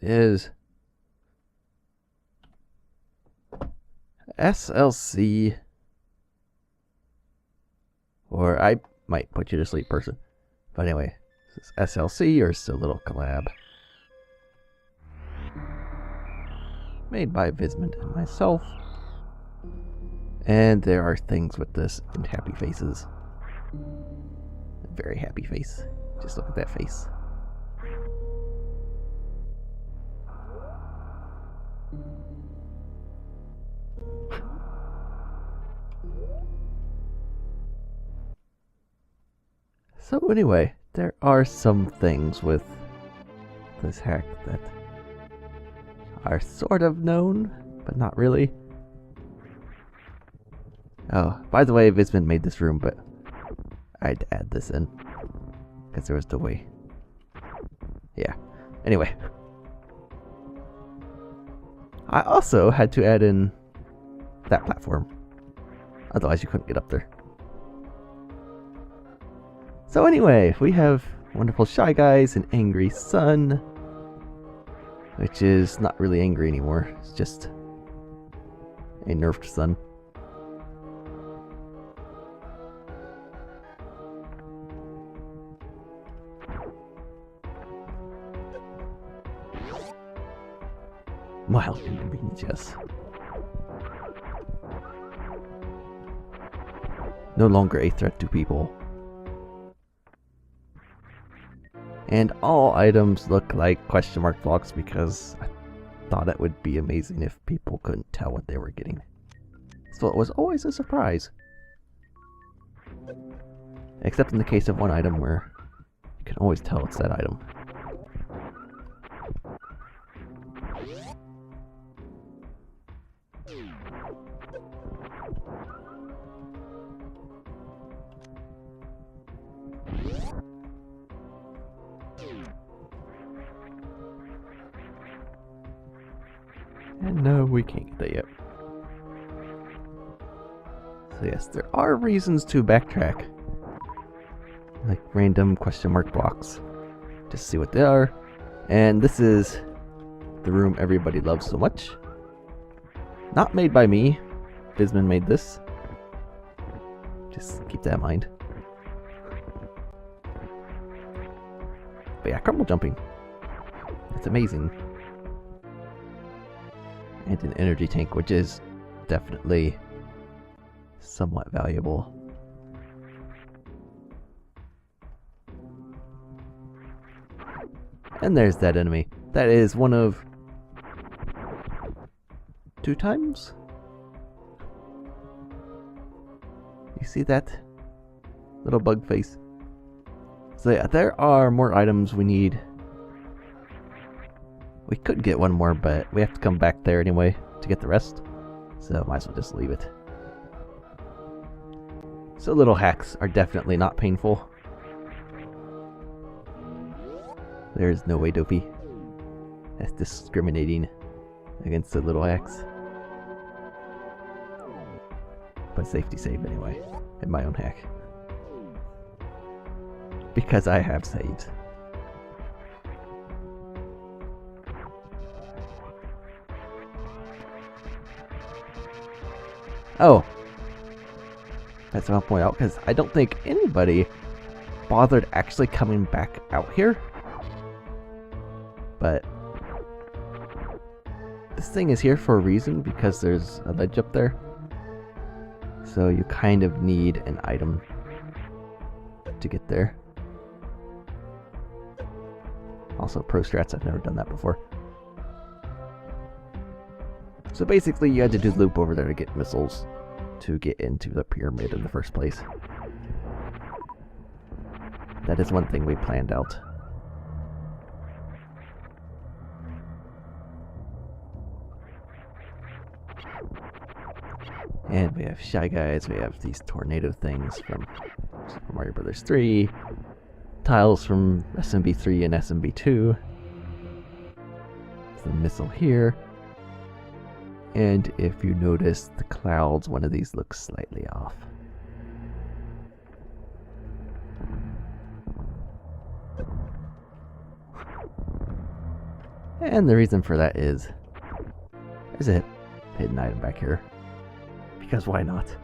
is SLC, or I might put you to sleep person. But anyway, this is SLC, or still little collab. Made by Vismund and myself. And there are things with this and happy faces. A very happy face. Just look at that face. So anyway, there are some things with this hack that are sort of known, but not really. Oh, by the way, Vismund made this room, but I had to add this in because there was no way. Yeah. Anyway, I also had to add in that platform. Otherwise, you couldn't get up there. So anyway, we have wonderful Shy Guys and Angry Sun, which is not really angry anymore. It's just a nerfed sun. Mild inconvenience, yes. No longer a threat to people. And all items look like question mark blocks because I thought it would be amazing if people couldn't tell what they were getting. So it was always a surprise. Except in the case of one item where you can always tell it's that item. And no, we can't get that yet. So yes, there are reasons to backtrack. Like random question mark blocks. Just to see what they are. And this is the room everybody loves so much. Not made by me. Vismund made this. Just keep that in mind. But yeah, crumble jumping. It's amazing. And an energy tank, which is definitely somewhat valuable. And there's that enemy. That is one of 2 times? You see that little bug face? So yeah, there are more items we need. We could get one more, but we have to come back there anyway to get the rest. So might as well just leave it. So little hacks are definitely not painful. There's no way, Dopey. That's discriminating against the little hacks. But safety save anyway, in my own hack. Because I have saved. Oh, that's what I'll point out, because I don't think anybody bothered actually coming back out here. But this thing is here for a reason, because there's a ledge up there. So you kind of need an item to get there. Also, pro strats, I've never done that before. So basically, you had to do the loop over there to get missiles to get into the pyramid in the first place. That is one thing we planned out. And we have Shy Guys, we have these tornado things from Super Mario Bros. 3, tiles from SMB 3 and SMB 2. There's the missile here. And if you notice the clouds, one of these looks slightly off. And the reason for that is there's a hidden item back here. Because why not?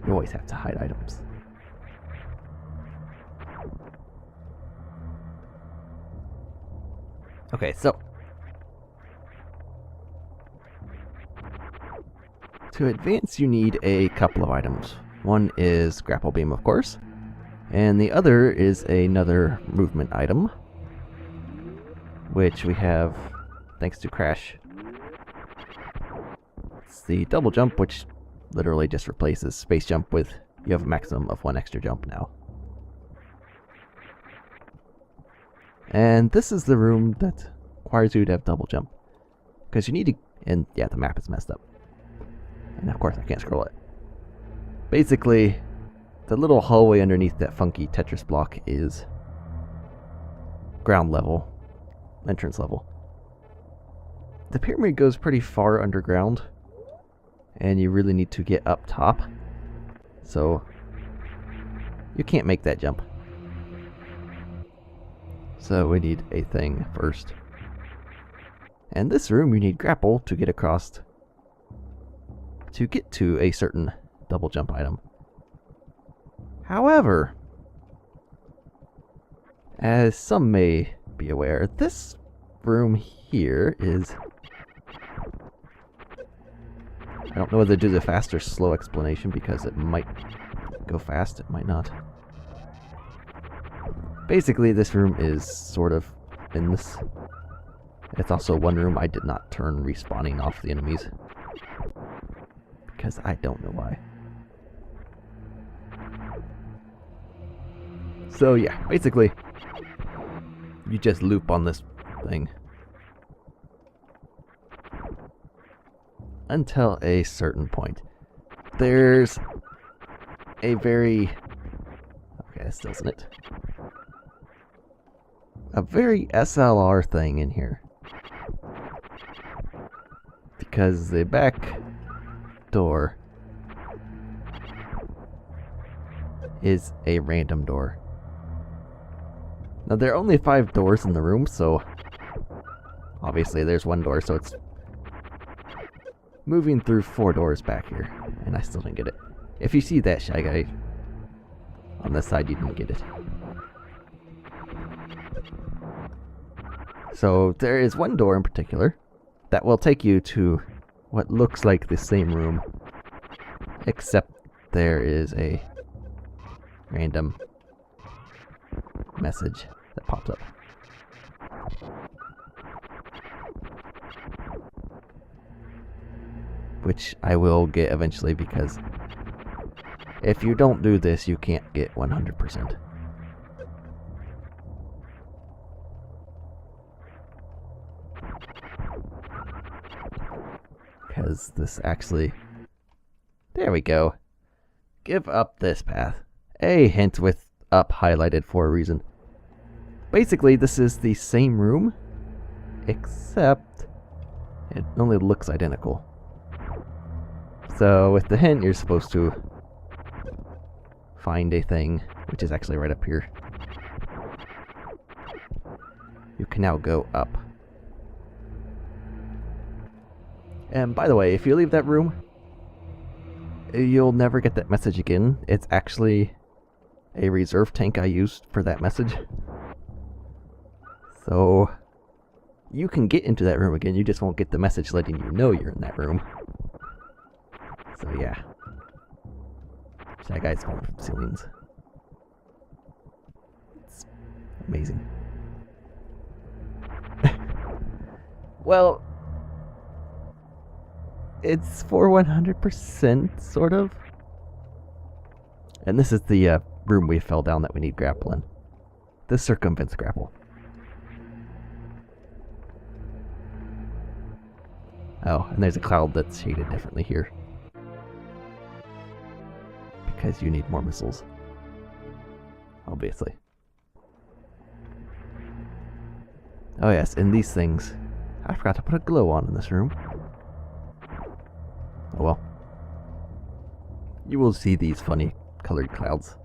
You always have to hide items. Okay, so to advance you need a couple of items. One is grapple beam, of course, and the other is another movement item, which we have thanks to Crash. It's the double jump, which literally just replaces space jump with you have a maximum of 1 extra jump now. And this is the room that requires you to have double jump. Because you need to... And yeah, the map is messed up. And of course I can't scroll it. Basically, the little hallway underneath that funky Tetris block is ground level. Entrance level. The pyramid goes pretty far underground. And you really need to get up top. So you can't make that jump. So we need a thing first. And this room you need grapple to get across to get to a certain double jump item. However, as some may be aware, this room here is... I don't know whether to do the fast or slow explanation because it might go fast, it might not. Basically, this room is sort of in this. It's also one room I did not turn respawning off the enemies. Because I don't know why. So yeah, basically, you just loop on this thing. Until a certain point. There's a very... Okay, that still isn't it. A very SLR thing in here. Because the back door is a random door. Now there are only 5 doors in the room, so obviously there's one door, so it's moving through 4 doors back here, and I still didn't get it. If you see that, Shy Guy, on this side, you didn't get it. So there is one door in particular that will take you to what looks like the same room, except there is a random message that pops up. Which I will get eventually, because if you don't do this, you can't get 100%. Because this actually... There we go. Give up this path. A hint with up highlighted for a reason. Basically, this is the same room, except it only looks identical. So with the hint, you're supposed to find a thing, which is actually right up here. You can now go up. And by the way, if you leave that room, you'll never get that message again. It's actually a reserve tank I used for that message. So you can get into that room again, you just won't get the message letting you know you're in that room. So yeah. That guy's falling from ceilings. It's amazing. Well, it's for 100%, sort of. And this is the room we fell down that we need grapple in. This circumvents grapple. Oh, and there's a cloud that's shaded differently here. Because you need more missiles. Obviously. Oh yes, and these things. I forgot to put a glow on in this room. Oh well. You will see these funny colored clouds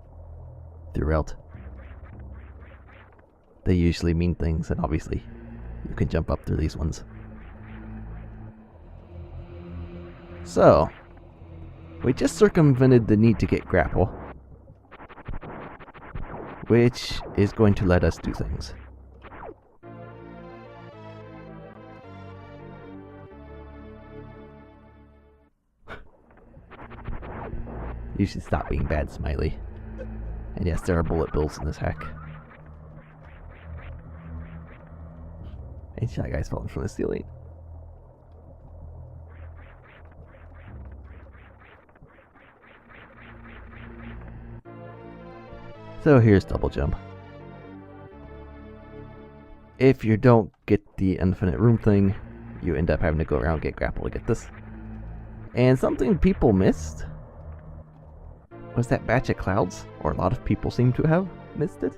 throughout. they usually mean things, and obviously you can jump up through these ones. So, we just circumvented the need to get grapple, which is going to let us do things. You should stop being bad, Smiley. And yes, there are bullet bills in this hack. And Shy Guy's falling from the ceiling. So here's double jump. If you don't get the infinite room thing, you end up having to go around and get grapple to get this. And something people missed was that batch of clouds, or a lot of people seem to have missed it.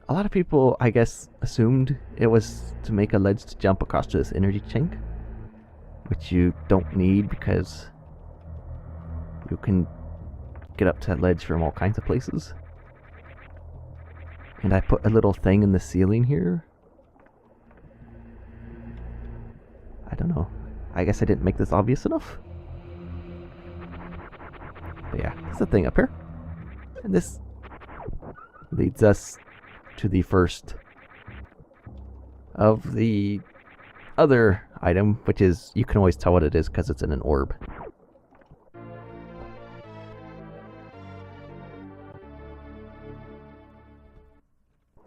A lot of people, I guess, assumed it was to make a ledge to jump across to this energy chink, which you don't need because you can get up to that ledge from all kinds of places. And I put a little thing in the ceiling here. I don't know. I guess I didn't make this obvious enough. But yeah, there's a thing up here. And this leads us to the first of the other item, which is, you can always tell what it is because it's in an orb.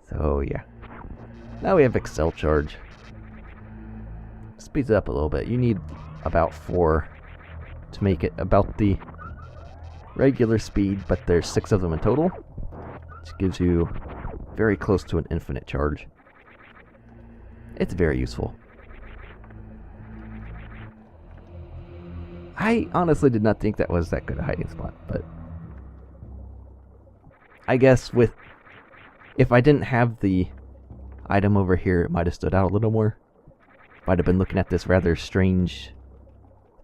So yeah, now we have Excel charge. Speeds it up a little bit. You need about 4 to make it about the regular speed, but there's 6 of them in total, which gives you very close to an infinite charge. It's very useful. I honestly did not think that was that good a hiding spot, but I guess if I didn't have the item over here, it might have stood out a little more. Might have been looking at this rather strange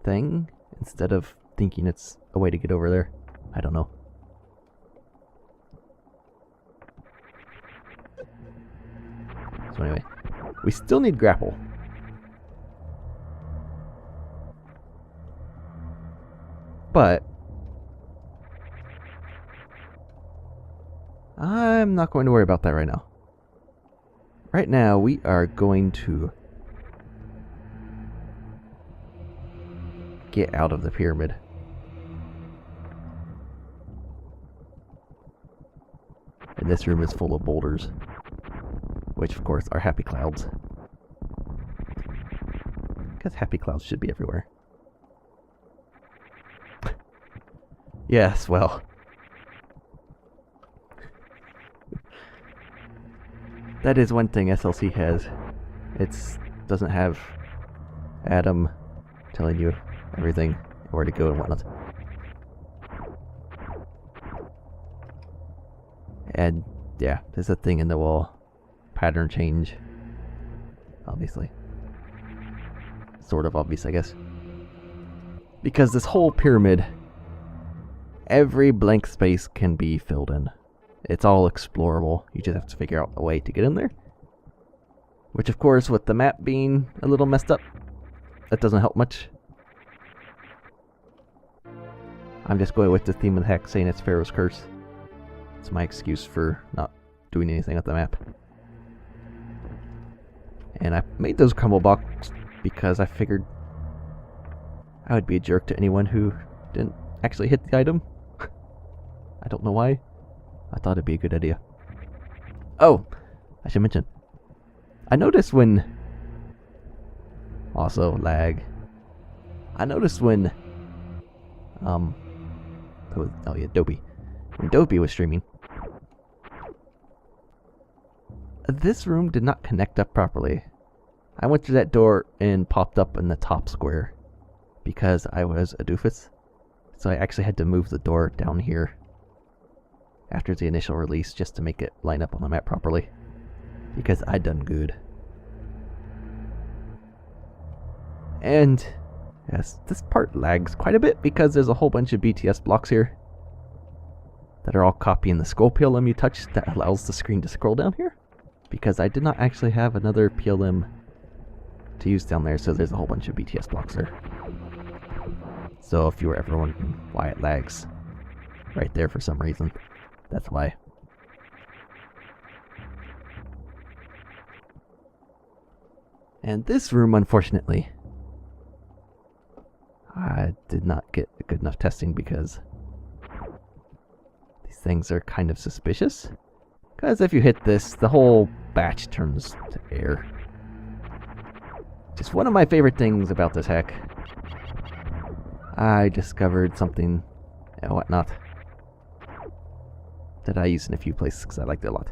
thing instead of thinking it's a way to get over there. I don't know. So anyway, we still need grapple. But I'm not going to worry about that right now. Right now, we are going to get out of the pyramid. And this room is full of boulders, which of course are happy clouds. Because happy clouds should be everywhere. Yes, well. That is one thing SLC has. It doesn't have Adam telling you everything, where to go and whatnot. And yeah, there's a thing in the wall. Pattern change. Obviously. Sort of obvious, I guess. Because this whole pyramid, every blank space can be filled in. It's all explorable. You just have to figure out a way to get in there. Which, of course, with the map being a little messed up, that doesn't help much. I'm just going with the theme of the hack, saying it's Pharaoh's Curse. It's my excuse for not doing anything with the map. And I made those crumble blocks because I figured I would be a jerk to anyone who didn't actually hit the item. I don't know why. I thought it'd be a good idea. Oh, I should mention. I noticed when... Also, lag. I noticed when... oh yeah, Dopey. When Dopey was streaming, this room did not connect up properly. I went through that door and popped up in the top square because I was a doofus. So I actually had to move the door down here after the initial release just to make it line up on the map properly, because I done good. And yes, this part lags quite a bit because there's a whole bunch of BTS blocks here that are all copying the scroll PLM you touched that allows the screen to scroll down here. Because I did not actually have another PLM to use down there, so there's a whole bunch of BTS blocks there. So if you were ever wondering why it lags right there for some reason, that's why. And this room, unfortunately, I did not get good enough testing because these things are kind of suspicious. Because if you hit this, the whole batch turns to air. Just one of my favorite things about this hack. I discovered something and whatnot that I use in a few places because I liked it a lot.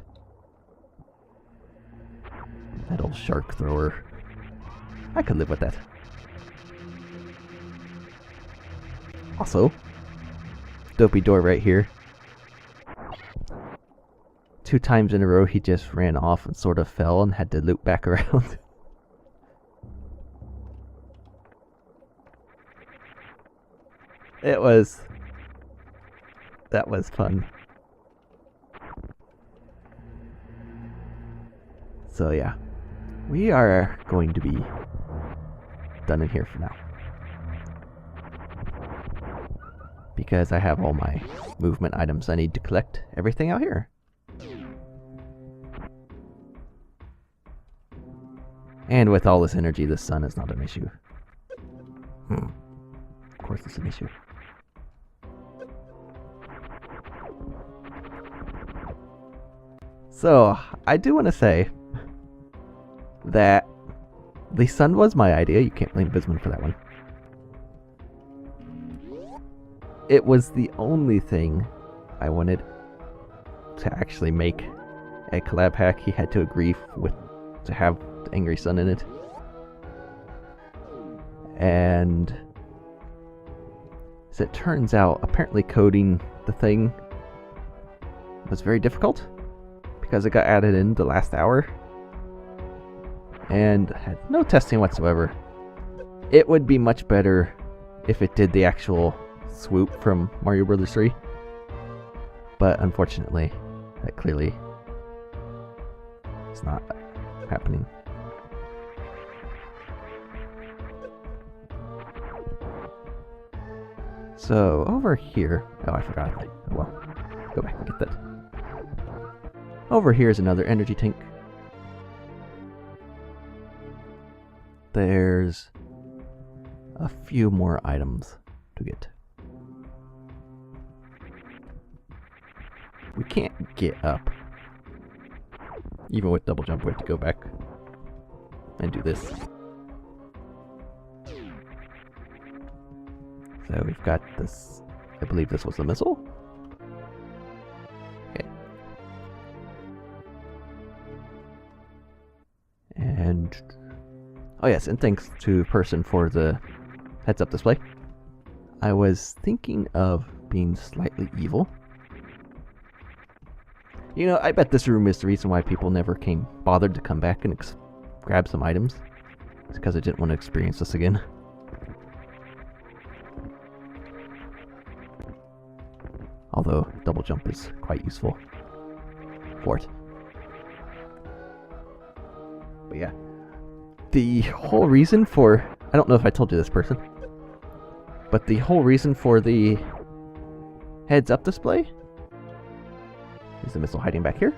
That old shark thrower. I could live with that. Also, dopey door right here. 2 times in a row he just ran off and sort of fell and had to loop back around. That was fun. So yeah, we are going to be done in here for now. Because I have all my movement items I need to collect everything out here. And with all this energy, the sun is not an issue. Of course it's an issue. So, I do want to say that the sun was my idea. You can't blame Vismund for that one. It was the only thing I wanted to actually make a collab hack. He had to agree with to have the angry sun in it. And as it turns out, apparently coding the thing was very difficult because it got added in the last hour and had no testing whatsoever. It would be much better if it did the actual swoop from Mario Bros. 3, but unfortunately that clearly is not happening. So over here, oh I forgot, oh well, go back and get that. Over here is another energy tank. There's a few more items to get. We can't get up. Even with double jump, we have to go back and do this. So we've got this, I believe this was the missile. Okay. And, oh yes, and thanks to Person for the heads up display. I was thinking of being slightly evil. You know, I bet this room is the reason why people never bothered to come back and grab some items. It's because I didn't want to experience this again. Although, double jump is quite useful for it. But yeah. The whole reason for... I don't know if I told you this, Person. But the whole reason for the heads up display... is the missile hiding back here?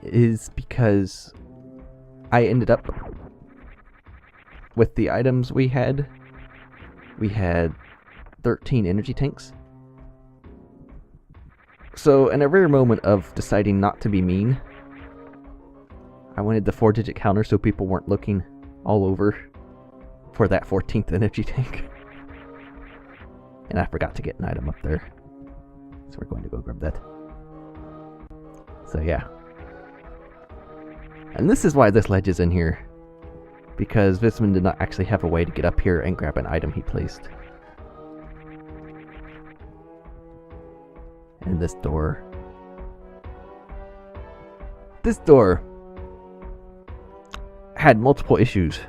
Is because I ended up with the items we had 13 energy tanks. So in a rare moment of deciding not to be mean, I wanted the 4-digit counter so people weren't looking all over for that 14th energy tank. And I forgot to get an item up there. So we're going to go grab that. So yeah. And this is why this ledge is in here. Because Vismund did not actually have a way to get up here and grab an item he placed. And this door. This door had multiple issues.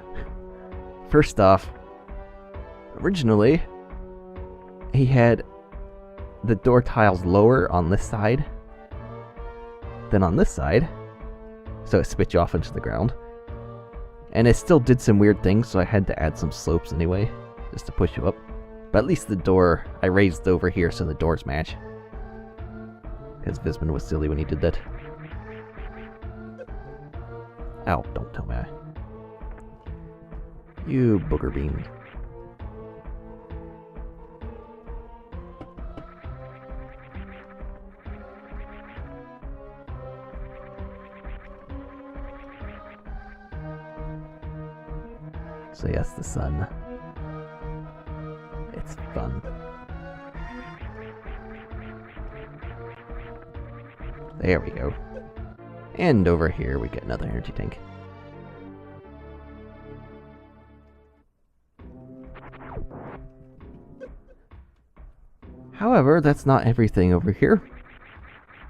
First off, originally he had the door tiles lower on this side than on this side, so it spit you off into the ground. And it still did some weird things, so I had to add some slopes anyway, just to push you up. But at least the door, I raised over here so the doors match. Because Vismund was silly when he did that. Ow, don't tell me. You booger bean. So yes, the sun. It's fun. There we go. And over here we get another energy tank. However, that's not everything over here.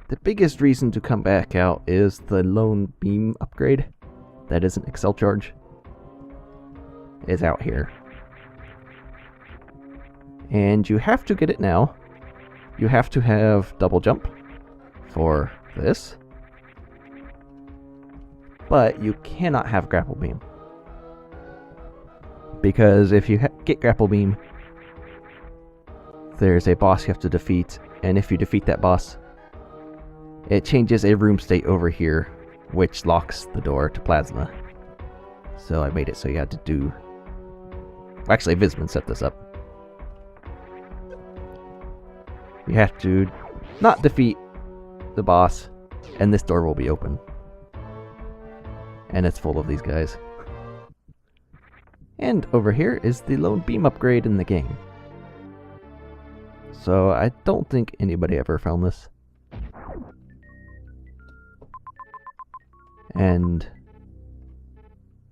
The biggest reason to come back out is the lone beam upgrade. That is an Excel charge. Is out here. And you have to get it now. You have to have double jump for this. But you cannot have grapple beam. Because if you get grapple beam, there's a boss you have to defeat, and if you defeat that boss, it changes a room state over here, which locks the door to plasma. So I made it so you had to do... Actually, Vismund set this up. You have to not defeat the boss, and this door will be open. And it's full of these guys. And over here is the lone beam upgrade in the game. So I don't think anybody ever found this. And,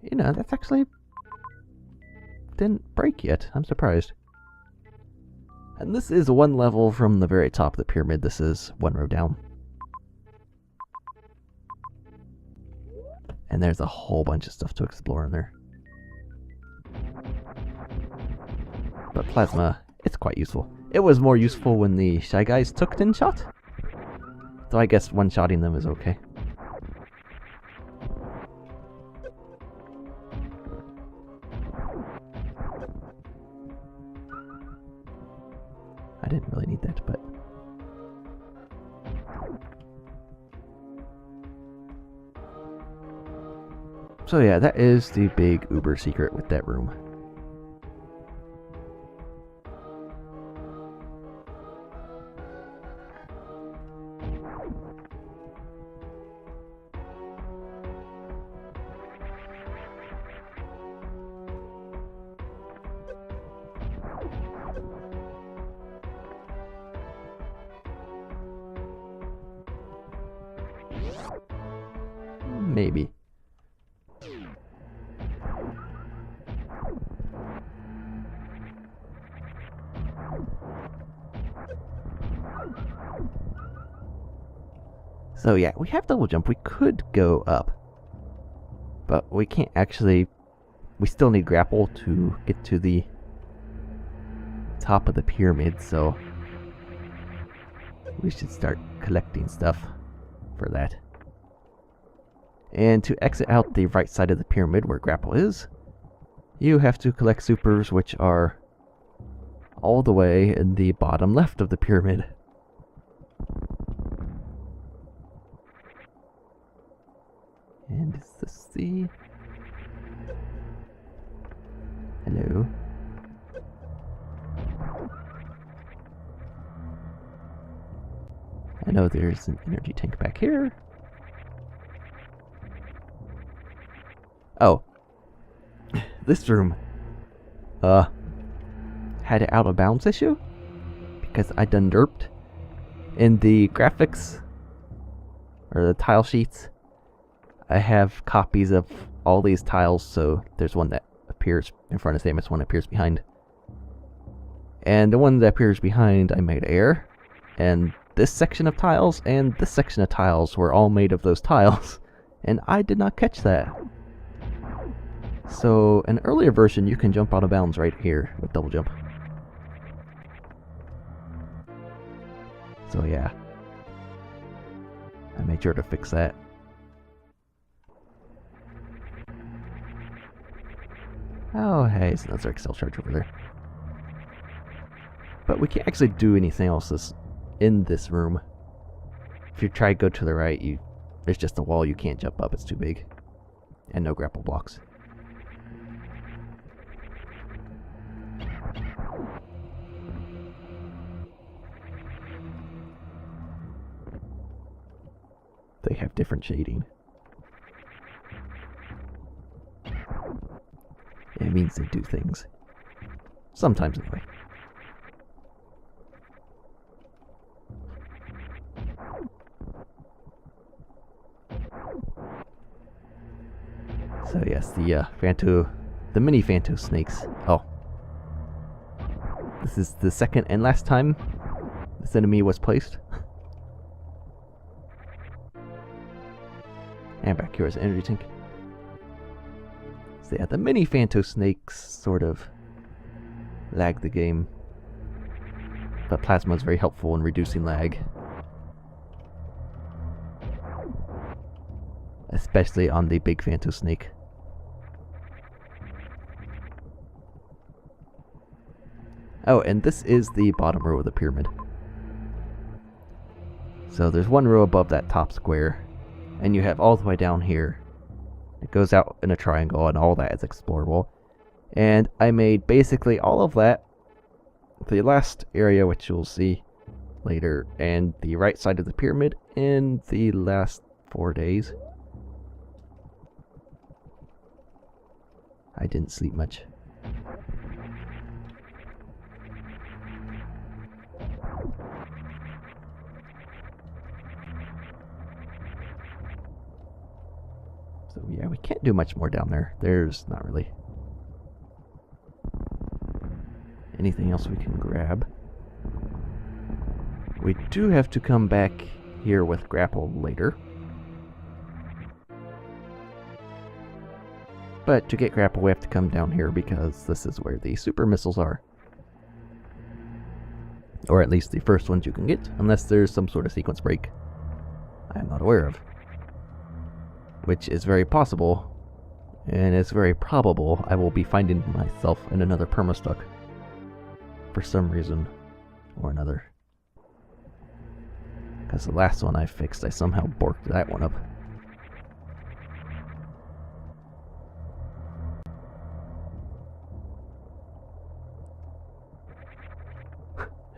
you know, that's actually didn't break yet. I'm surprised. And this is one level from the very top of the pyramid. This is one row down. And there's a whole bunch of stuff to explore in there. But plasma, it's quite useful. It was more useful when the Shy Guys took in shot. So I guess one-shotting them is okay. I didn't really need that, but... So yeah, that is the big uber secret with that room. Maybe. So yeah, we have double jump. We could go up. But we can't actually... We still need grapple to get to the top of the pyramid, so... we should start collecting stuff for that. And to exit out the right side of the pyramid where grapple is, you have to collect supers, which are all the way in the bottom left of the pyramid. And is this the... Hello? I know there's an energy tank back here. Oh. This room had an out of bounds issue because I done derped. In the graphics or the tile sheets, I have copies of all these tiles, so there's one that appears in front of Samus, one appears behind. And the one that appears behind I made error, and this section of tiles and this section of tiles were all made of those tiles, and I did not catch that. So, an earlier version, you can jump out of bounds right here with double jump. So yeah, I made sure to fix that. Oh, hey, it's another Excel charge over there. But we can't actually do anything else in this room. If you try to go to the right, there's just a wall you can't jump up, it's too big. And no grapple blocks. They have different shading. It means they do things. Sometimes anyway. So yes, the mini Phanto snakes. Oh. This is the second and last time this enemy was placed. And back here is an energy tank. So yeah, the mini Phanto snakes sort of lag the game. But plasma is very helpful in reducing lag. Especially on the big Phanto snake. Oh, and this is the bottom row of the pyramid. So there's one row above that top square, and you have all the way down here. It goes out in a triangle, and all that is explorable. And I made basically all of that, the last area, which you'll see later, and the right side of the pyramid in the last 4 days. I didn't sleep much. So yeah, we can't do much more down there. There's not really anything else we can grab. We do have to come back here with grapple later. But to get grapple, we have to come down here because this is where the super missiles are. Or at least the first ones you can get, unless there's some sort of sequence break I am not aware of. Which is very possible, and it's very probable I will be finding myself in another perma-stuck for some reason or another. Because the last one I fixed, I somehow borked that one up.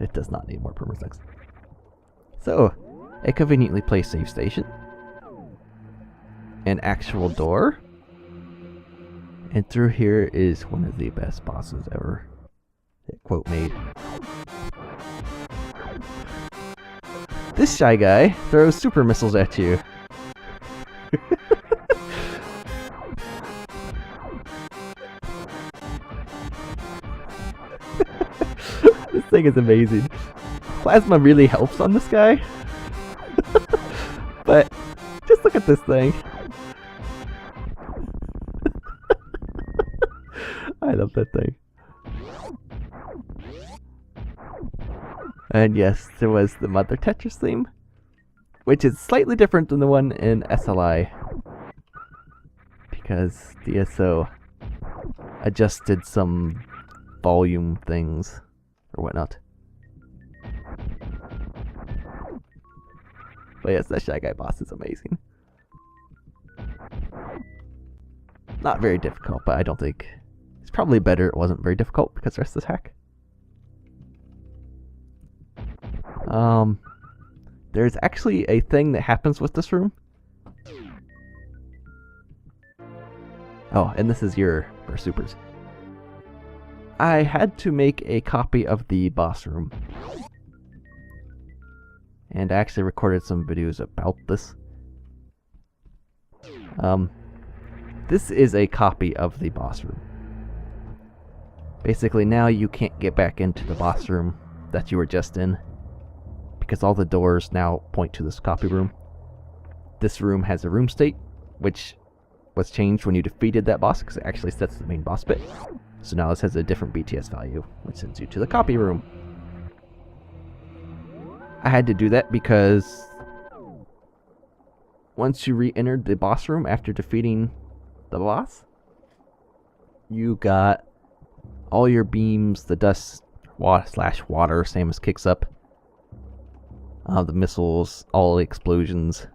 It does not need more perma-stucks. So, a conveniently placed save station. An actual door. And through here is one of the best bosses ever. Quote made. This shy guy throws super missiles at you. This thing is amazing. Plasma really helps on this guy. But just look at this thing. I love that thing. And yes, there was the Mother Tetris theme, which is slightly different than the one in SLI, because DSO adjusted some volume things or whatnot. But yes, that Shy Guy boss is amazing. Not very difficult, but I don't think... It's probably better it wasn't very difficult because the rest is hack. There's actually a thing that happens with this room. Oh, and this is your supers. I had to make a copy of the boss room. And I actually recorded some videos about this. This is a copy of the boss room. Basically, now you can't get back into the boss room that you were just in, because all the doors now point to this copy room. This room has a room state, which was changed when you defeated that boss, because it actually sets the main boss bit. So now this has a different BTS value, which sends you to the copy room. I had to do that because once you re-entered the boss room after defeating the boss, you got all your beams, the dust slash water, same as kicks up, the missiles, all the explosions,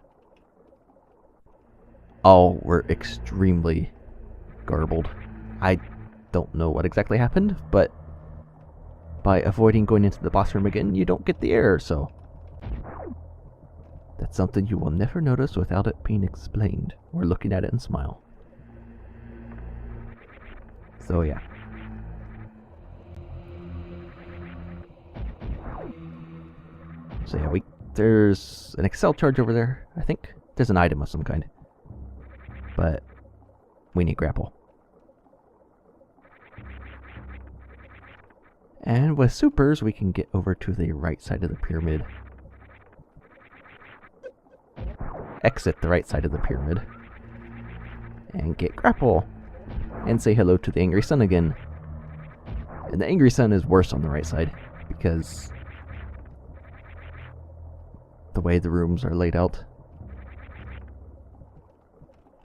all were extremely garbled. I don't know what exactly happened, but by avoiding going into the boss room again, you don't get the error, so that's something you will never notice without it being explained or looking at it and smile. So yeah. So yeah, there's an Excel charge over there, I think. There's an item of some kind. But we need grapple. And with supers, we can get over to the right side of the pyramid. Exit the right side of the pyramid. And get grapple. And say hello to the Angry Sun again. And the Angry Sun is worse on the right side, because the way the rooms are laid out.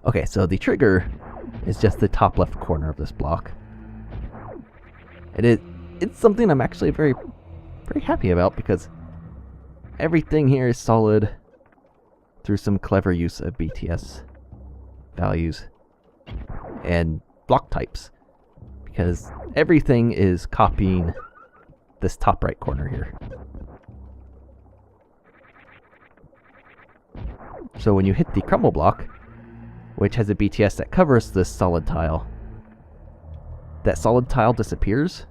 Okay, so the trigger is just the top left corner of this block. It's something I'm actually very happy about, because everything here is solid through some clever use of BTS values and block types, because everything is copying this top right corner here. So when you hit the crumble block, which has a BTS that covers this solid tile, that solid tile disappears.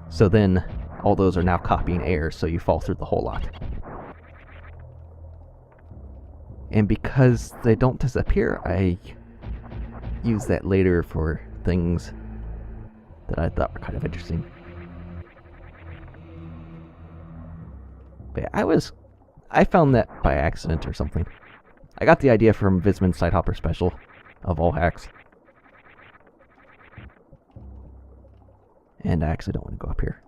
So then all those are now copying air, so you fall through the whole lot. And because they don't disappear, I use that later for things that I thought were kind of interesting. But yeah, I found that by accident or something. I got the idea from Vismund Sidehopper Special, of all hacks. And I actually don't want to go up here.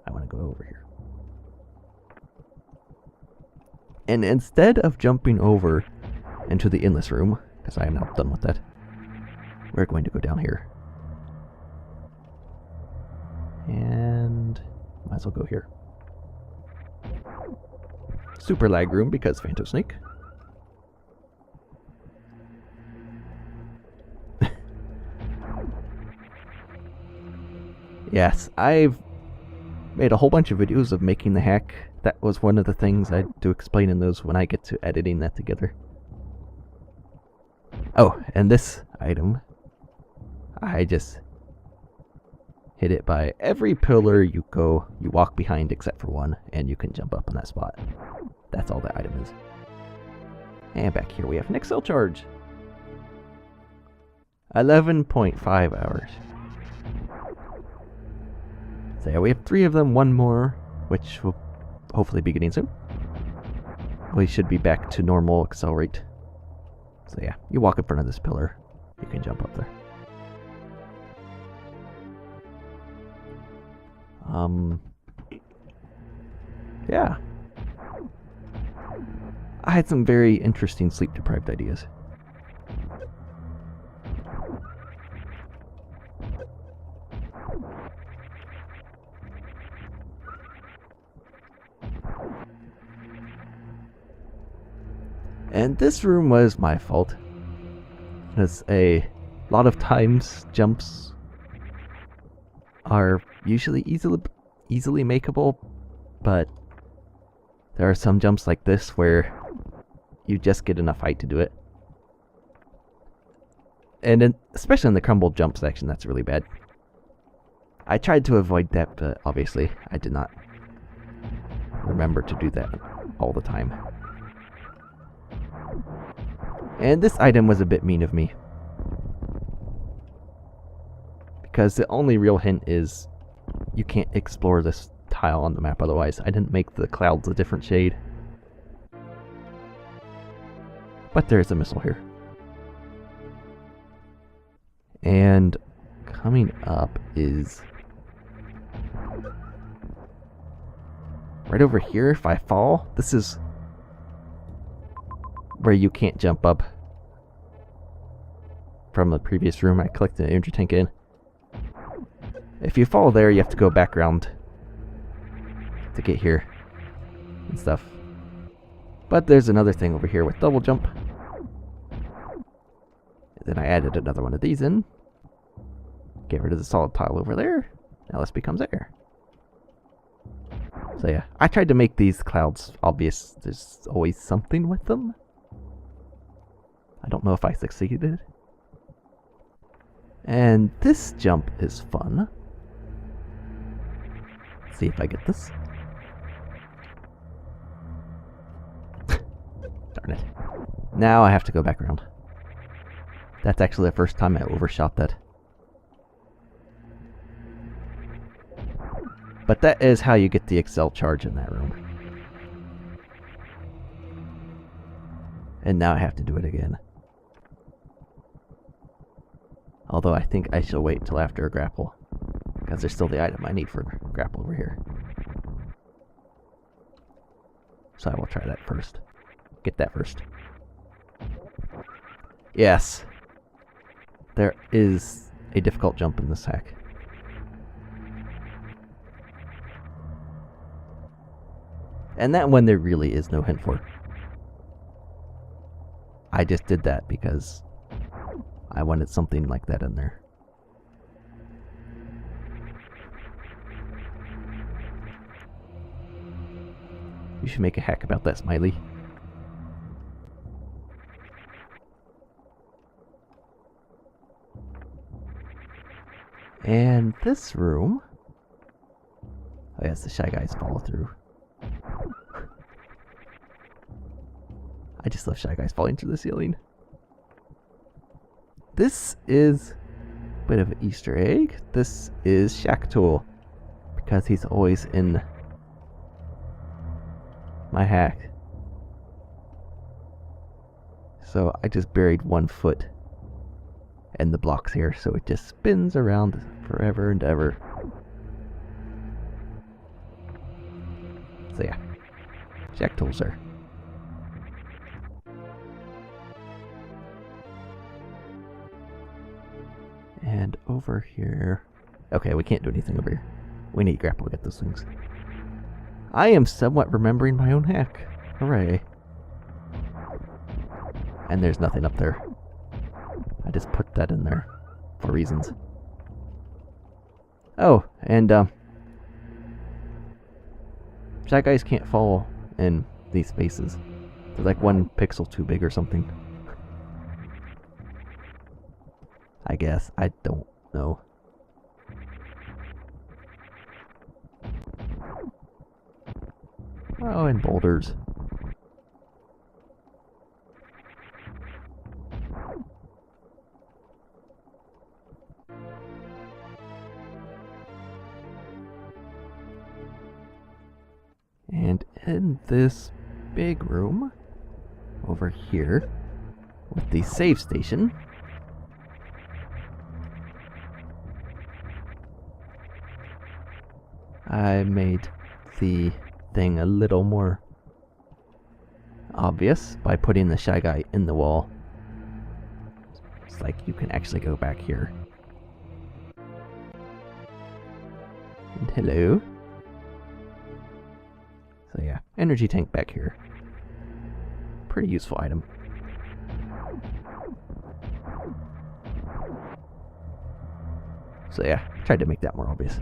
I want to go over here. And instead of jumping over into the endless room, because I am now done with that, we're going to go down here. And might as well go here. Super lag room because Phantom Snake. Yes, I've made a whole bunch of videos of making the hack. That was one of the things I do explain in those when I get to editing that together. Oh, and this item, I just hit it by every pillar you walk behind except for one, and you can jump up in that spot. That's all that item is. And back here we have an Excel charge. 11.5 hours. So yeah, we have 3 of them, 1 more, which will hopefully be getting soon. We should be back to normal Excel rate. So yeah, you walk in front of this pillar, you can jump up there. Yeah. I had some very interesting sleep-deprived ideas. And this room was my fault. Because a lot of times jumps are usually easily makeable, but there are some jumps like this where you just get enough height to do it. And especially in the crumble jump section, that's really bad. I tried to avoid that, but obviously I did not remember to do that all the time. And this item was a bit mean of me, because the only real hint is you can't explore this tile on the map otherwise. I didn't make the clouds a different shade. But there's a missile here. And coming up is right over here, if I fall, this is where you can't jump up from the previous room I collected an energy tank in. If you fall there, you have to go back around to get here and stuff. But there's another thing over here with double jump. And then I added another one of these in. Get rid of the solid tile over there. Now this becomes air. So yeah, I tried to make these clouds obvious. There's always something with them. I don't know if I succeeded. And this jump is fun. Let's see if I get this. Darn it. Now I have to go back around. That's actually the first time I overshot that. But that is how you get the Excel charge in that room. And now I have to do it again. Although I think I shall wait till after a grapple, because there's still the item I need for grapple over here. So I will try that first. Get that first. Yes. There is a difficult jump in this hack. And that one there really is no hint for. I just did that because I wanted something like that in there. You should make a hack about that, Smiley. And this room... Oh yes, the Shy Guys follow through. I just love Shy Guys falling through the ceiling. This is a bit of an Easter egg. This is Shack Tool, because he's always in my hack. So I just buried 1 foot in the blocks here, so it just spins around forever and ever. So yeah, Shack Tool, sir. And over here... Okay, we can't do anything over here. We need grapple to get those things. I am somewhat remembering my own hack. Hooray. And there's nothing up there. I just put that in there for reasons. Oh, and Shy Guys can't fall in these spaces. They're like 1 pixel too big or something. I guess. I don't know. Oh, and boulders. And in this big room over here with the save station, I made the thing a little more obvious by putting the Shy Guy in the wall. It's like you can actually go back here. And hello. So yeah, energy tank back here. Pretty useful item. So yeah, tried to make that more obvious.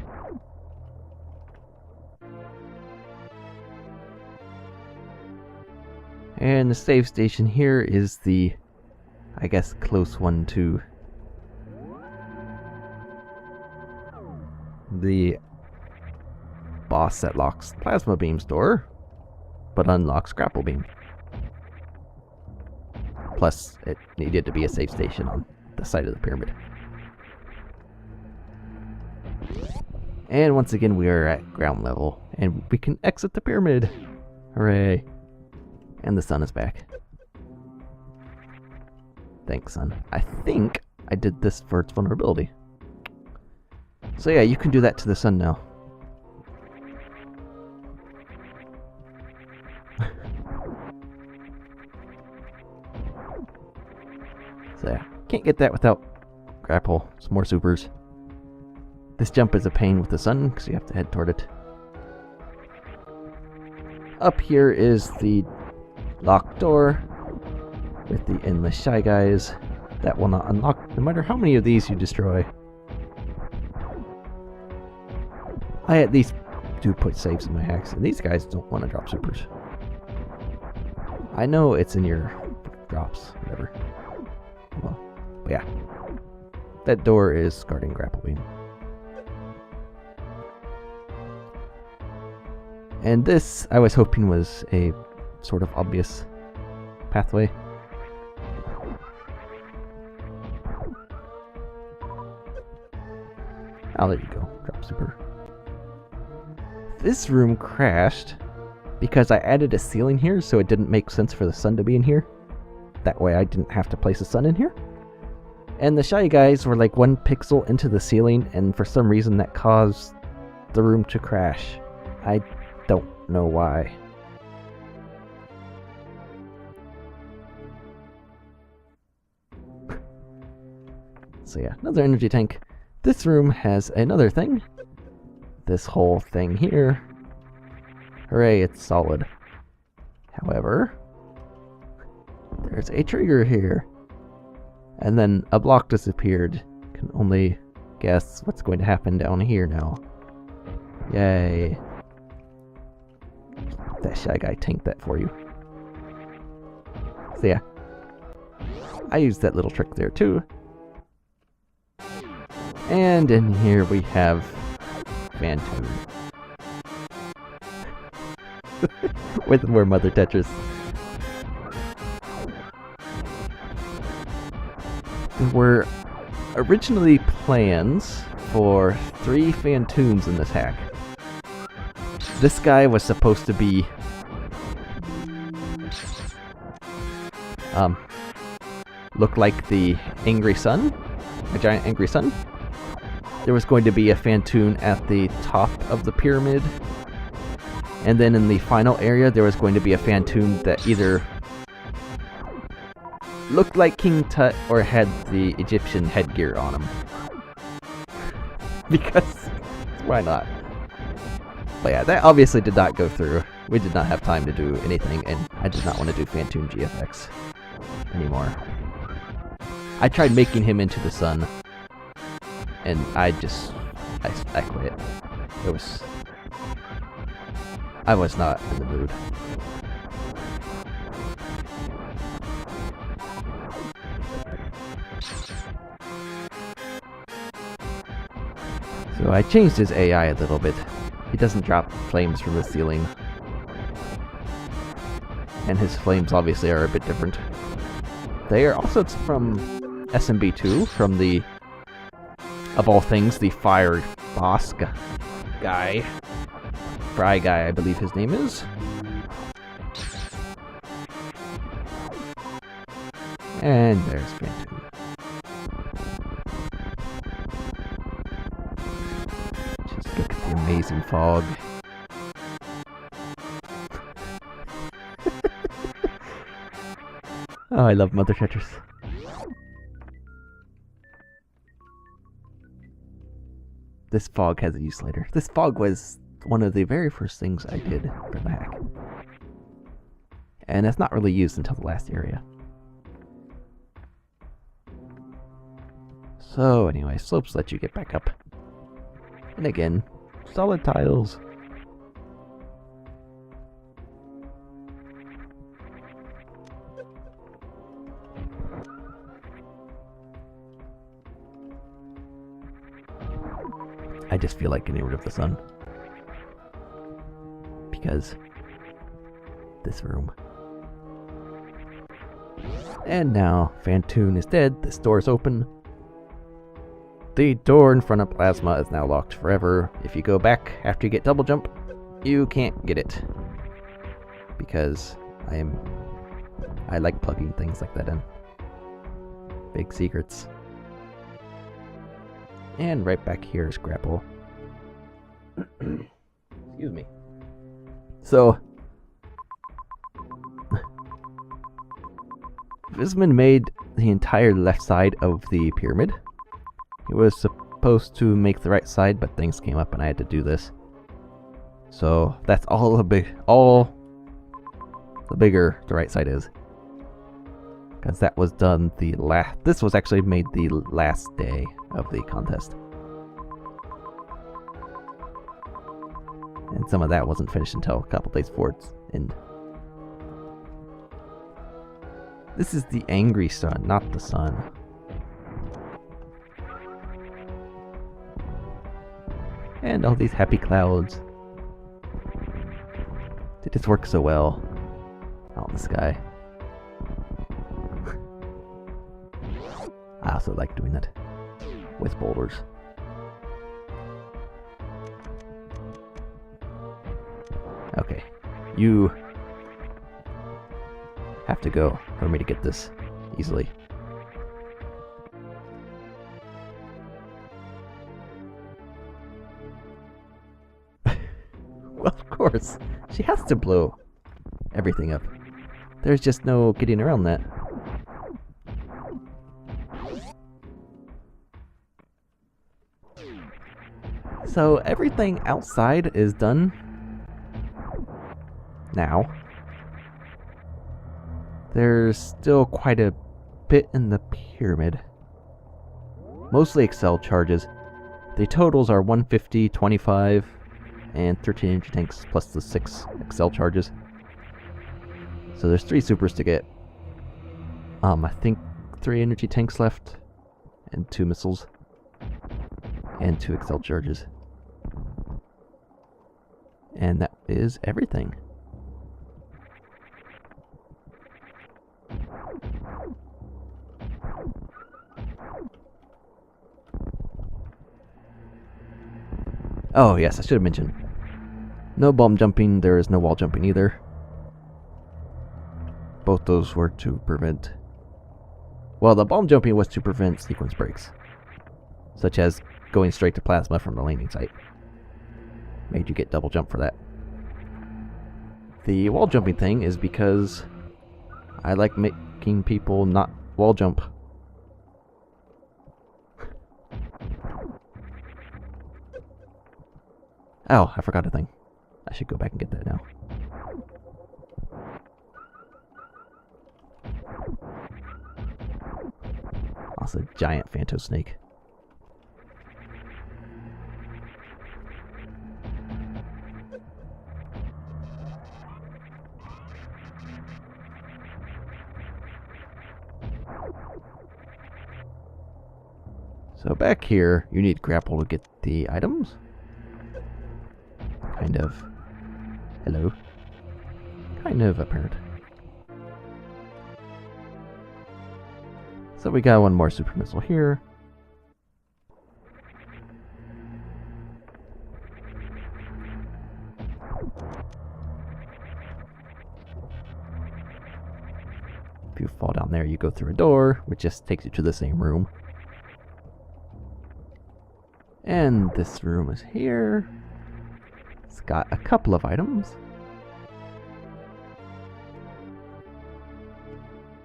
And the save station here is the, I guess, close one to the boss that locks Plasma Beam's door, but unlocks Grapple Beam. Plus, it needed to be a save station on the side of the pyramid. And once again, we are at ground level, and we can exit the pyramid. Hooray. And the sun is back. Thanks, sun. I think I did this for its vulnerability. So yeah, you can do that to the sun now. Can't get that without grapple. Some more supers. This jump is a pain with the sun because you have to head toward it. Up here is the locked door with the endless Shy Guys. That will not unlock no matter how many of these you destroy. I at least do put saves in my hacks, and these guys don't want to drop supers. I know it's in your drops, whatever. Well, but yeah. That door is guarding grapple beam. And this, I was hoping, was a sort of obvious pathway. I'll let you go. Drop super. This room crashed because I added a ceiling here, so it didn't make sense for the sun to be in here. That way I didn't have to place a sun in here. And the Shy Guys were like 1 pixel into the ceiling, and for some reason that caused the room to crash. I don't know why. So yeah, another energy tank. This room has another thing. This whole thing here. Hooray, it's solid. However, there's a trigger here. And then a block disappeared. Can only guess what's going to happen down here now. Yay. That Shy Guy tanked that for you. So yeah. I used that little trick there too. And in here we have Phantom. With more Mother Tetris. There were originally plans for 3 Phantoons in this hack. This guy was supposed to be look like the angry sun, a giant angry sun. There was going to be a Phantoon at the top of the pyramid, and then in the final area there was going to be a Phantoon that either looked like King Tut or had the Egyptian headgear on him. Because why not? But yeah, that obviously did not go through. We did not have time to do anything, and I did not want to do Phantoon GFX anymore. I tried making him into the sun, and I quit. I was not in the mood. So I changed his AI a little bit. He doesn't drop flames from the ceiling. And his flames obviously are a bit different. They are also from SMB2, from the, of all things, the fire boss guy. Fry guy, I believe his name is. And there's Phantom. Just look at the amazing fog. Oh, I love Mother Tetris. This fog has a use later. This fog was one of the very first things I did for the hack. And it's not really used until the last area. So anyway, slopes let you get back up. And again, solid tiles. I just feel like getting rid of the sun. Because this room. And now Phantoon is dead, this door is open. The door in front of Plasma is now locked forever. If you go back after you get double jump, you can't get it. Because I like plugging things like that in. Big secrets. And right back here is grapple. Excuse me. So, Vismund made the entire left side of the pyramid. It was supposed to make the right side, but things came up and I had to do this. So that's all the bigger the right side is. Because that was done this was actually made the last day of the contest. And some of that wasn't finished until a couple days before its end. This is the angry sun, not the sun. And all these happy clouds. They just work so well out in the sky. I also like doing that with boulders. Okay, you have to go for me to get this easily. Well, of course, she has to blow everything up. There's just no getting around that. So everything outside is done now. There's still quite a bit in the pyramid. Mostly Excel charges. The totals are 150, 25, and 13 energy tanks plus the 6 Excel charges. So there's 3 supers to get. I think 3 energy tanks left, and 2 missiles, and 2 Excel charges. And that is everything. Oh yes, I should have mentioned. No bomb jumping, there is no wall jumping either. Both those were to prevent... Well, the bomb jumping was to prevent sequence breaks, such as going straight to plasma from the landing site. Made you get double jump for that. The wall jumping thing is because I like making people not wall jump. Oh, I forgot a thing. I should go back and get that now. Also, giant Phantom Snake. So back here, you need grapple to get the items. Kind of. Hello. Kind of apparent. So we got one more super missile here. If you fall down there, you go through a door, which just takes you to the same room. And this room is here. It's got a couple of items.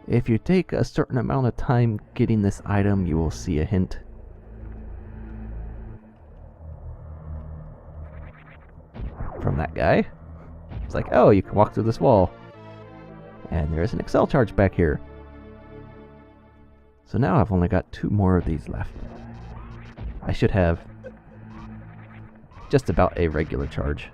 If you take a certain amount of time getting this item, you will see a hint. From that guy. It's like, oh, you can walk through this wall. And there's an Excel charge back here. So now I've only got 2 more of these left. I should have just about a regular charge.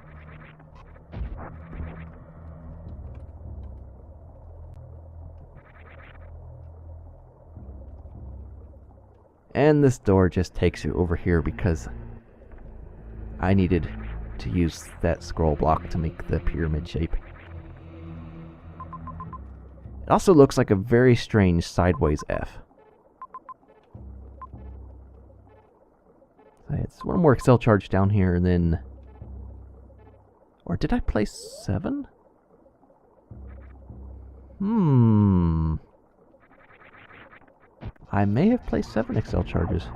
And this door just takes you over here because I needed to use that scroll block to make the pyramid shape. It also looks like a very strange sideways F. It's one more Excel charge down here, and then... Or did I place 7? I may have placed 7 Excel charges.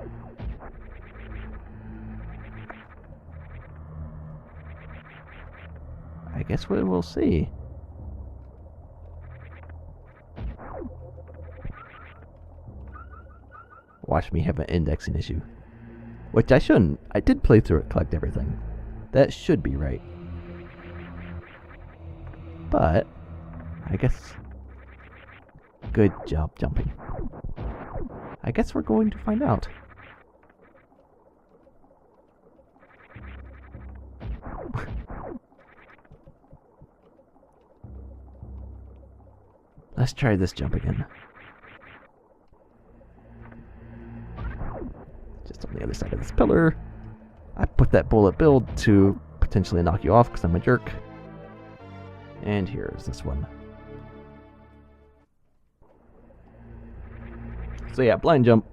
I guess we will see. watch me have an indexing issue. Which I shouldn't. I did play through it, collect everything. That should be right. But, I guess... Good job jumping. I guess we're going to find out. Let's try this jump again. Just on the other side of this pillar. I put that bullet build to potentially knock you off because I'm a jerk. And here's this one. So yeah, blind jump,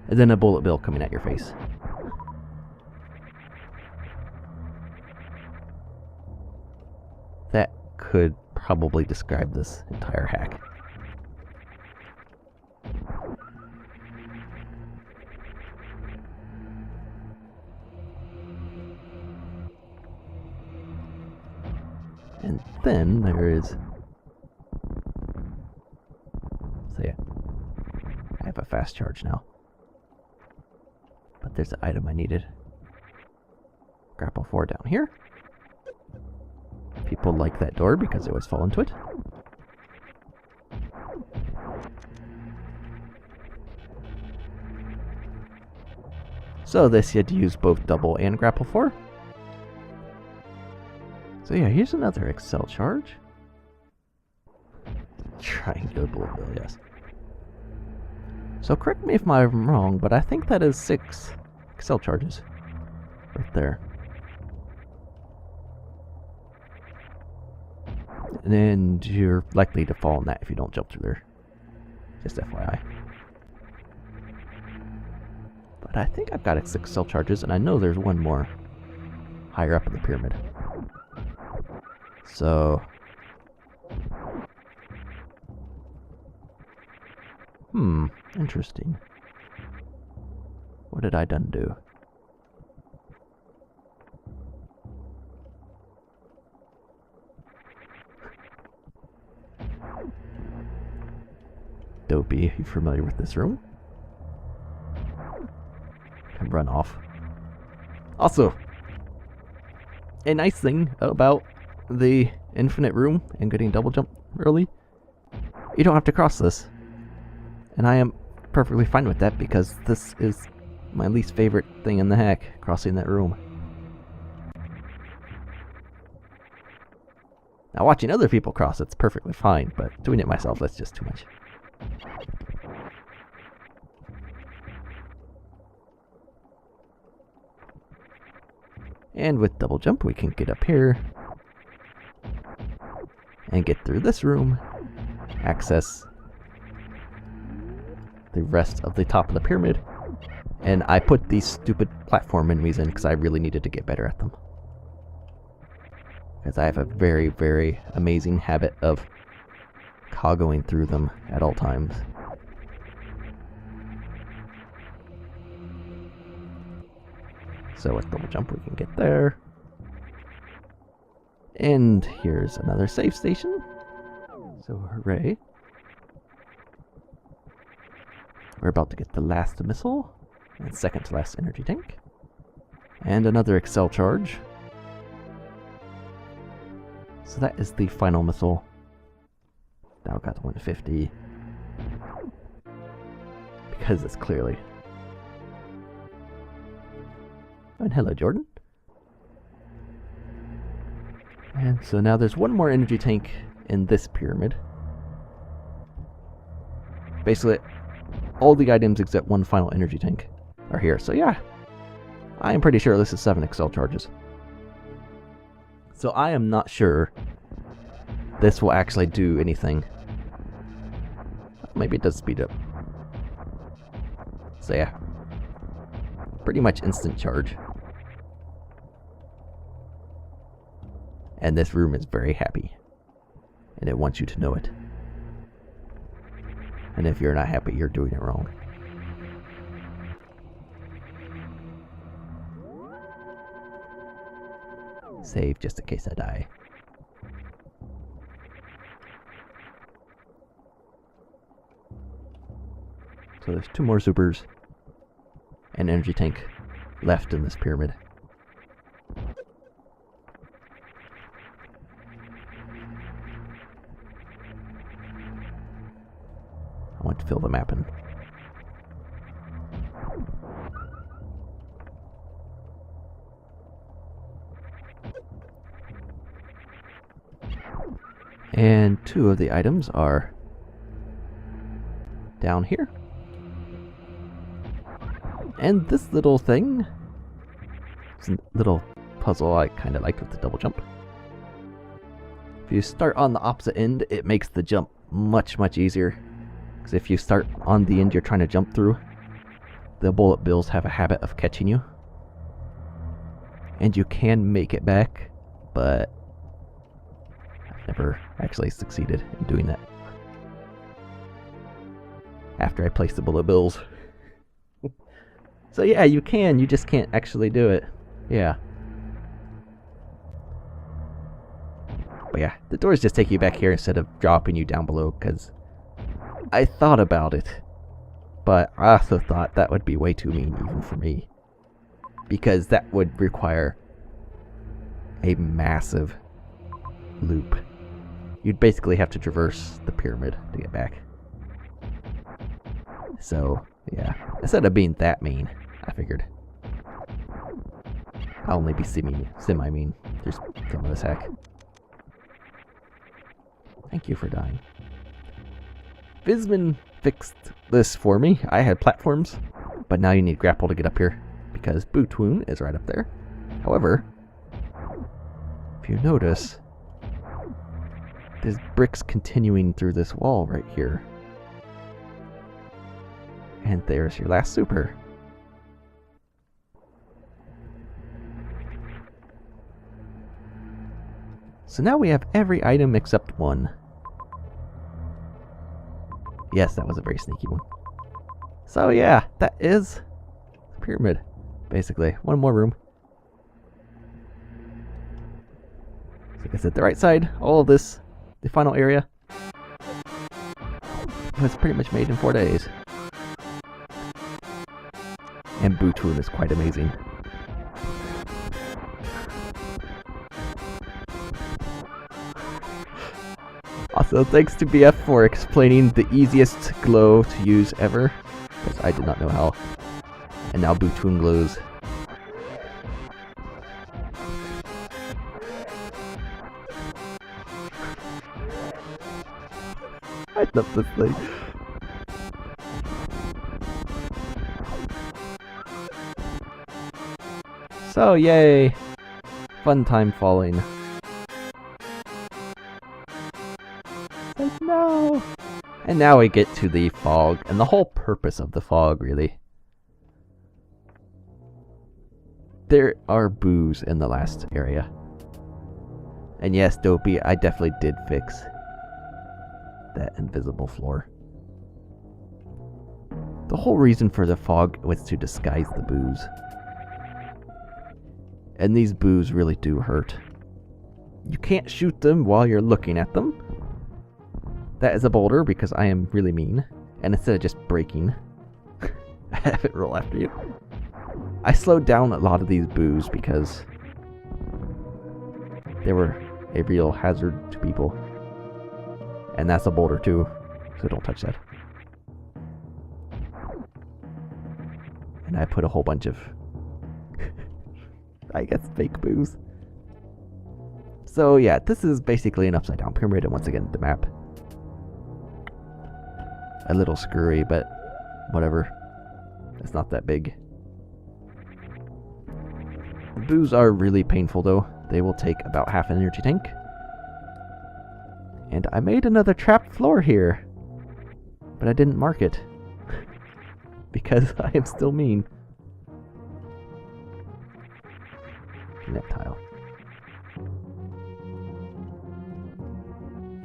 and then a bullet bill coming at your face. That could probably describe this entire hack. And then there is... So yeah, I have a fast charge now. But there's an item I needed. Grapple 4 down here. People like that door because they always fall into it. So this you had to use both double and grapple 4. So yeah, here's another Excel charge. Triangular bullet bill, yes. So correct me if I'm wrong, but I think that is 6 Excel charges. Right there. And you're likely to fall in that if you don't jump through there. Just FYI. But I think I've got 6 Excel charges, and I know there's one more higher up in the pyramid. So... interesting. What did I done do? Dopey, you familiar with this room? Can run off. Also, a nice thing about the infinite room and getting double jump early, you don't have to cross this. And I am perfectly fine with that because this is my least favorite thing in the hack, crossing that room. Now watching other people cross it's perfectly fine, but doing it myself, that's just too much. And with double jump we can get up here and get through this room, access the rest of the top of the pyramid, and I put these stupid platform enemies in because I really needed to get better at them. Because I have a very, very amazing habit of coggoing through them at all times. So with double jump we can get there. And here's another save station. So hooray. We're about to get the last missile, and second to last energy tank. And another Excel charge. So that is the final missile. Now got 150. Because it's clearly... And hello, Jordan. And so now there's one more energy tank in this pyramid. Basically, all the items except one final energy tank are here. So yeah, I am pretty sure this is 7 Excel charges. So I am not sure this will actually do anything. Maybe it does speed up. So yeah, pretty much instant charge. And this room is very happy. And it wants you to know it. And if you're not happy, you're doing it wrong. Save just in case I die. So there's 2 more supers and energy tank left in this pyramid. I want to fill the map in. And 2 of the items are down here. And this little thing, it's a little puzzle I kind of liked with the double jump. If you start on the opposite end, it makes the jump much easier. Because if you start on the end you're trying to jump through, the bullet bills have a habit of catching you. And you can make it back, but I've never actually succeeded in doing that. After I place the bullet bills. So yeah, you can, you just can't actually do it. Yeah. But yeah, the doors just take you back here instead of dropping you down below, because I thought about it. But I also thought that would be way too mean even for me. Because that would require a massive loop. You'd basically have to traverse the pyramid to get back. So, yeah, instead of being that mean, I figured I'll only be semi-mean. There's some of this hack. Thank you for dying. Vismund fixed this for me. I had platforms, but now you need grapple to get up here because Bootwoon is right up there. However, if you notice, there's bricks continuing through this wall right here. And there's your last super. So now we have every item except one. Yes, that was a very sneaky one. So yeah, that is the pyramid, basically. One more room. So like I said, the right side, all of this, the final area, was pretty much made in 4 days. And Bootwoon is quite amazing. Also, thanks to BF for explaining the easiest glow to use ever, because I did not know how. And now Bootwoon glows. I love this thing. So, yay! Fun time falling. Like, no! And now we get to the fog, and the whole purpose of the fog, really. There are boos in the last area. And yes, Dopey, I definitely did fix that invisible floor. The whole reason for the fog was to disguise the boos. And these boos really do hurt. You can't shoot them while you're looking at them. That is a boulder because I am really mean. And instead of just breaking, I have it roll after you. I slowed down a lot of these boos because they were a real hazard to people. And that's a boulder too, so don't touch that. And I put a whole bunch of I guess fake boos. So yeah, this is basically an upside down pyramid, and once again the map. A little screwy, but whatever. It's not that big. The boos are really painful though. They will take about half an energy tank. And I made another trapped floor here. But I didn't mark it. Because I am still mean. Net tile.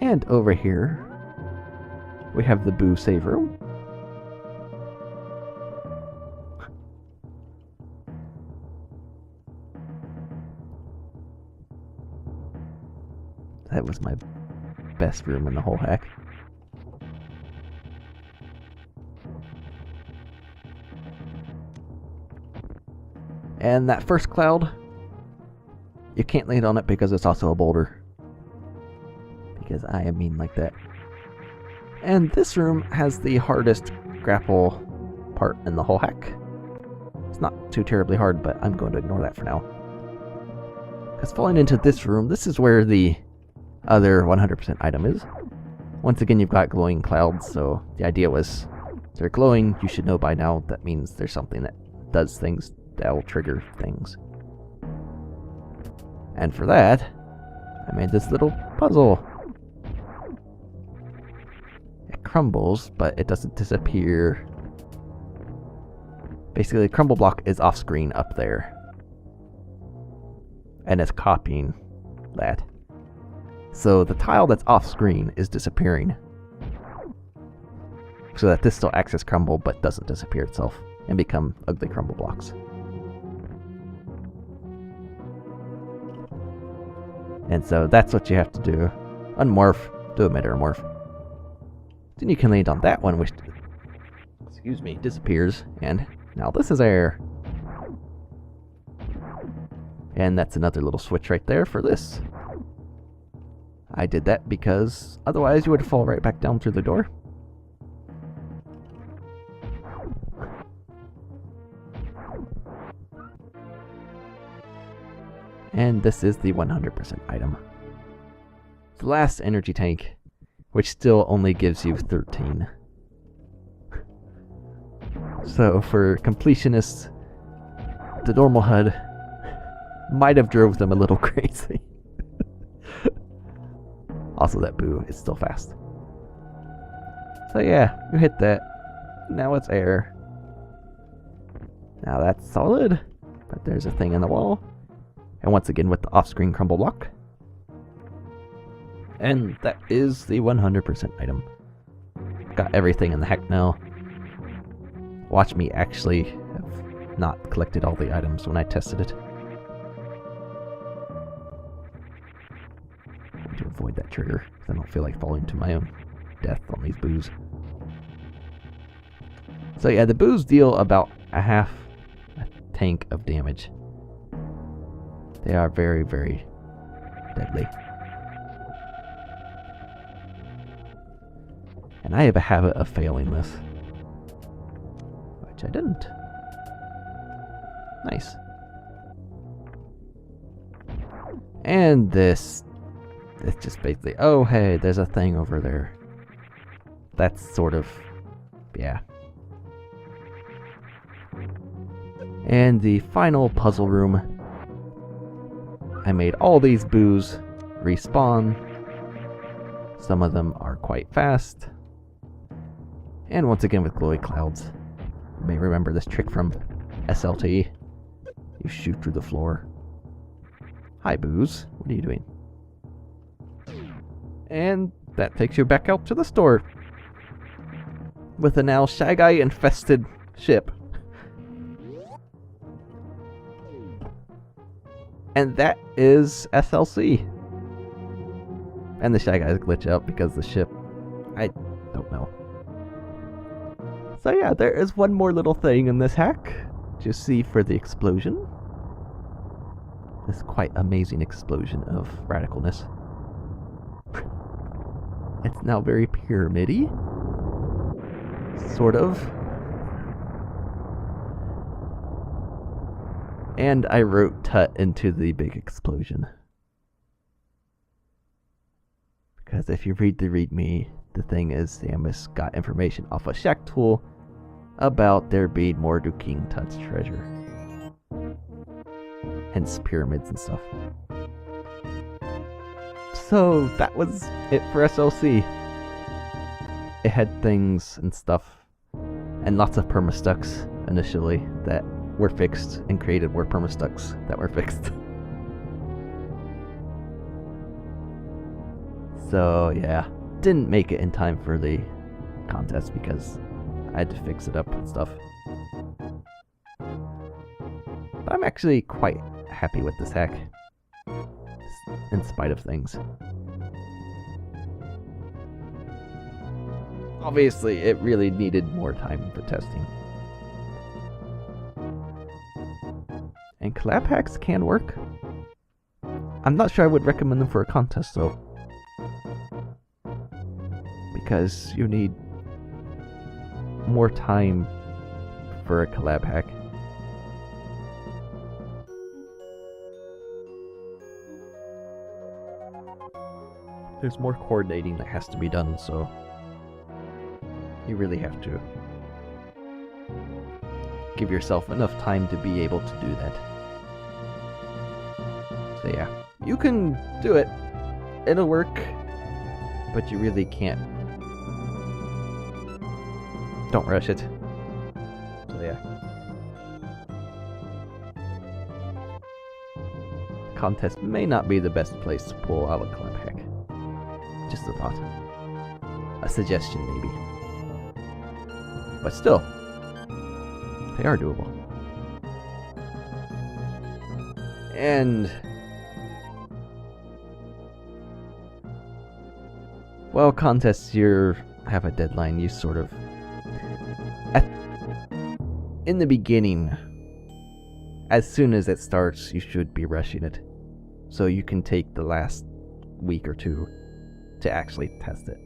And over here, we have the boo save room. That was my best room in the whole hack. And that first cloud, you can't land on it because it's also a boulder. Because I am mean like that. And this room has the hardest grapple part in the whole hack. It's not too terribly hard, but I'm going to ignore that for now. Because falling into this room, this is where the other 100% item is. Once again, you've got glowing clouds, so the idea was they're glowing. You should know by now that means there's something that does things that'll trigger things. And for that, I made this little puzzle. It crumbles, but it doesn't disappear. Basically, the crumble block is off screen up there. And it's copying that. So the tile that's off screen is disappearing. So that this still acts as crumble, but doesn't disappear itself and become ugly crumble blocks. And so that's what you have to do. Unmorph, do a metamorph. Then you can land on that one, which, excuse me, disappears. And now this is air. And that's another little switch right there for this. I did that because otherwise you would fall right back down through the door. And this is the 100% item. The last energy tank, which still only gives you 13. So for completionists, the normal HUD might have drove them a little crazy. Also, that boo is still fast. So yeah, you hit that. Now it's air. Now that's solid, but there's a thing in the wall. And once again with the off-screen crumble block. And that is the 100% item. Got everything in the hack now. Watch me actually have not collected all the items when I tested it. To avoid that trigger, because I don't feel like falling to my own death on these boos. So yeah, the boos deal about a half a tank of damage. They are very, very deadly. And I have a habit of failing this. Which I didn't. Nice. And this, it's just basically, oh hey, there's a thing over there. That's sort of, yeah. And the final puzzle room, I made all these boos respawn. Some of them are quite fast. And once again with glowy clouds. You may remember this trick from SLT. You shoot through the floor. Hi boos, what are you doing? And that takes you back out to the store. With a now ShyGuy infested ship. And that is SLC. And the ShyGuys glitch out because the ship, I don't know. So yeah, there is one more little thing in this hack. Just see for the explosion. This quite amazing explosion of radicalness. It's now very pyramid-y. Sort of. And I wrote tut into the big explosion. Because if you read the README, the thing is Samus got information off a Shack tool about there being more Duking Tut's treasure. Hence pyramids and stuff. So that was it for SLC. It had things and stuff and lots of permastucks initially that were fixed and created more permastucks that were fixed. So yeah, didn't make it in time for the contest because I had to fix it up and stuff. But I'm actually quite happy with this hack, in spite of things. Obviously, it really needed more time for testing. And collab hacks can work. I'm not sure I would recommend them for a contest though, because you need more time for a collab hack. There's more coordinating that has to be done, so you really have to give yourself enough time to be able to do that. So yeah, you can do it. It'll work, but you really can't. Don't rush it. So yeah. Contest may not be the best place to pull out a collab hack. Just a thought. A suggestion, maybe. But still, they are doable. And well, contests you have a deadline. You sort of in the beginning, as soon as it starts, you should be rushing it, so you can take the last week or two to actually test it.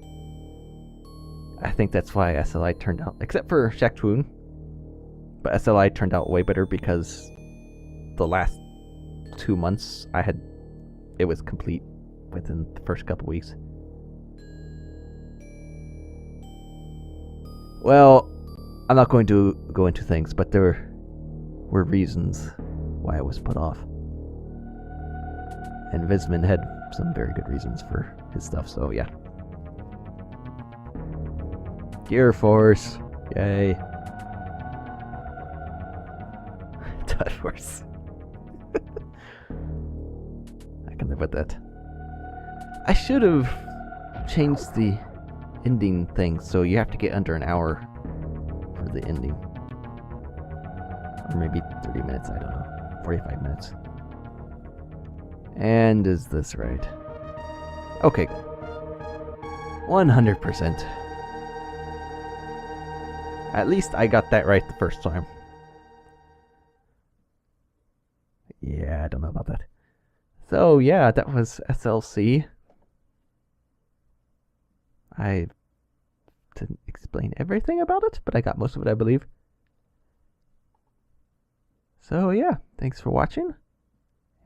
I think that's why SLI turned out, except for ShyGuyExpress, but SLI turned out way better because the last 2 months it was complete within the first couple weeks. Well, I'm not going to go into things, but there were reasons why it was put off. And Vismund had some very good reasons for his stuff, so yeah. Gear Force, yay. Dot Force. I can live with that. I should have changed the ending thing, so you have to get under an hour for the ending. Or maybe 30 minutes, I don't know. 45 minutes. And is this right? Okay. 100%. At least I got that right the first time. Yeah, I don't know about that. So yeah, that was SLC. I didn't explain everything about it, but I got most of it, I believe. So yeah, thanks for watching.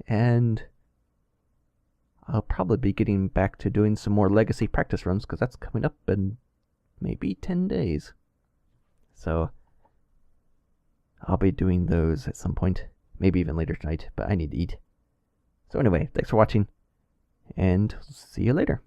And I'll probably be getting back to doing some more legacy practice runs, because that's coming up in maybe 10 days. So I'll be doing those at some point, maybe even later tonight, but I need to eat. So anyway, thanks for watching, and see you later.